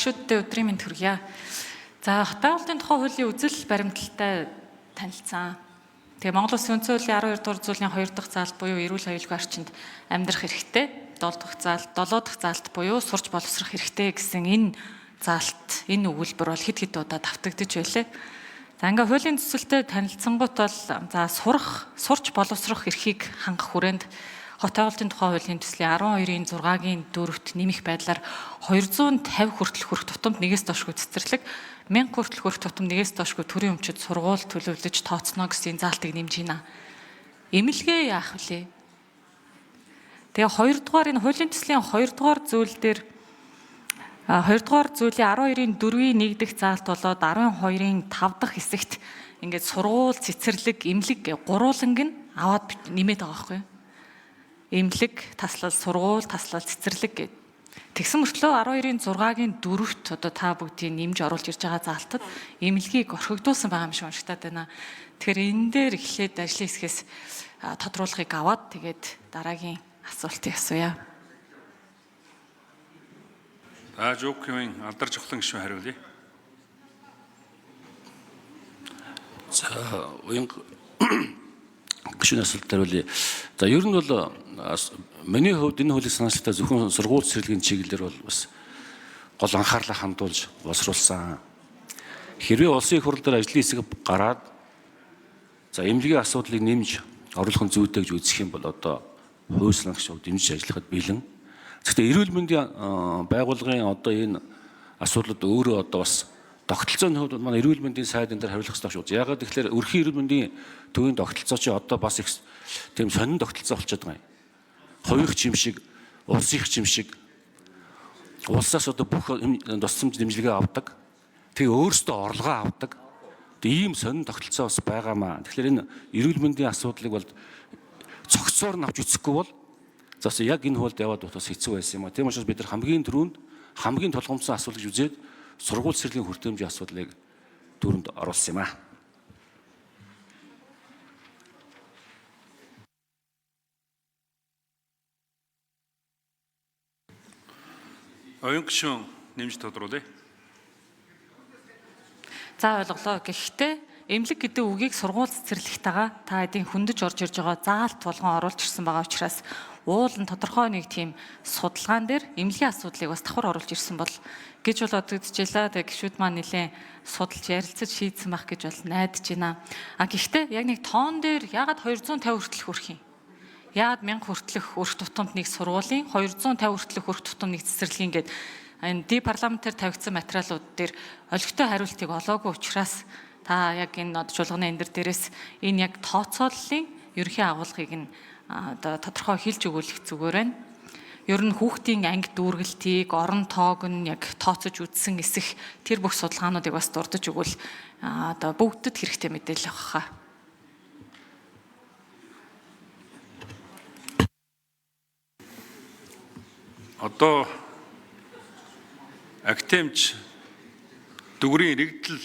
гишүүдтэй өдрийн мэнд хүргье. За хот байгуулалтын тухай хуулийн үзэл баримталтай танилцсан. Тэгээ Монгол Улсын үндсэн хуулийн 12 дугаар зүйлийн 2 дахь заалт буюу эрүүл аюулгүй орчинд амьдрах хэрэгтэй. 7 дахь заалт буюу сурч боловсрох хэрэгтэй гэсэн энэ заалт, энэ өгүүлбэр бол хэд удаа давтагдж байлээ. За ингээ хуулийн төсөлтэй танилцсангууд бол сурч боловсрох эрхийг хангах хүрээнд хот байгуулалтын тухай хуулийн төслийн 12-ийн 6-гийн 4-т нэмэх байдлаар 250 хүртэл хүрэх тутамд нэгээс доошгүй цэцэрлэг, 1000 хүртэл хүрэх тутамд нэгээс доошгүй төрийн өмчөд сургууль төлөвлөж тооцно гэсэн заалтыг нэмж байна. Эмнэлгээ яах вүлээ? Тэгээ 2 дугаар энэ хуулийн төслийн 2 дугаар зүйл дээр 2 дугаар зүйлийн 12-ийн 4-ийн 1 дахь заалт болоод 12-ийн 5 дахь хэсэгт ингээд сургууль, цэцэрлэг, эмнэлэг гурвууланг нь аваад нэмээд байгаа байхгүй юу? Эмнэлэг, таслал, сургууль, таслал, цэцэрлэг гэд. Тэгсэн мөртлөө 12-ийн 6-гийн 4-т одоо та бүгдийг нэмж оруулж ирж байгаа заалтад эмнэлгийг орхигдуулсан байгаа юм шиг уншигдаад байна. Тэгэхээр энэ дээр эхлээд ажлын хэсгээс тодруулахыг аваад тэгээд дараагийн асуултыг асууя. Жокийн алдар жохлон гишүүн хариулъя. За уян гишүүн асуулт хариулъя. За ер нь бол миний хувьд энэ хуулийн санаачлалтаа зөвхөн сургууль цэцэрлэгийн чиглэлээр бол бас гол анхаарлаа хандуулж боловсруулсан. Хэрвээ улсын их хурл дээр ажлын хэсэг гараад за эмнэлгийн асуудлыг нэмж оруулах зүйтэй гэж үзэх юм бол одоо хууль санаагч дэмжиж ажиллахад бэлэн. Гэхдээ эрүүл мэндийн байгууллагын одоо энэ асуудлууд өөрөө одоо бас тогтолцооны хувьд манай эрүүл мэндийн сайдын дээр хариулах хэрэгтэй шүү. Яагаад гэвэл өрхийн эрүүл мэндийн төвийн тогтолцоо чи одоо бас их тийм сонин тогтолцоо болчиход байгаа юм. Хоёрх чимшиг, улсынх чимшиг, улсаас одоо бүх тусламж дэмжлэгээ авдаг. Тэгээ өөрсдөө орлогоо авдаг. Тэгээ ийм сонин тогтолцоо бас байгаамаа. Тэгэхээр энэ эрүүл мэндийн асуудлыг бол цогцоор нь авч үзэхгүй бол зас яг энэ хуульд яваад бас хэцүү байсан юм а. Тийм учраас бид нар хамгийн түрүүнд хамгийн тулгымцсан асуудал гэж үзээд сургууль цэцэрлэгийн хүртээмжийн асуудлыг түрүүнд оруулсан юм а. Оюн гишүүн нэмж тодруулъя. За ойлголоо. Гэхдээ эмнэлэг гэдэг үгийг сургууль цэцэрлэгтэйгээ та эдийн хөндөж орж ирж байгаа заалт болгон оруулж ирсэн байгаа учраас уулын тодорхой нэг тийм судалгаан дээр эмнэлгийн асуудлыг бас давхар оруулж ирсэн бол гэж бол бодогдчихлаа. Тэгээ гишүүд маань нэлээд судалж ярилцаж шийдсэн байх гэж бол найдаж байна. Гэхдээ яг нэг тоон дээр ягаад 250 хүртэл хүрэх юм? Яад 1000 хүртэлх өрх тутамд нэг сургуулийн 250 хүртэлх өрх тутамд нэг цэцэрлэгийн гээд энэ парламентээр тавигдсан материалууд дээр олигтой хариултыг олоогүй учраас та яг энэ нод чуулганы энэ дээрээс энэ яг тооцооллын ерөнхий агуулгыг нь одоо тодорхой хэлж өгүүлэх зүгээр байна. Ер нь хүүхдийн анги дүүргэлтийг, орон тоог нь яг тооцож үзсэн эсэх тэр бүх судалгаануудыг бас дурдж өгвөл одоо бүгдэд хэрэгтэй мэдээлэл авах хаа. Одоо актемч дүгрийн иргэдэл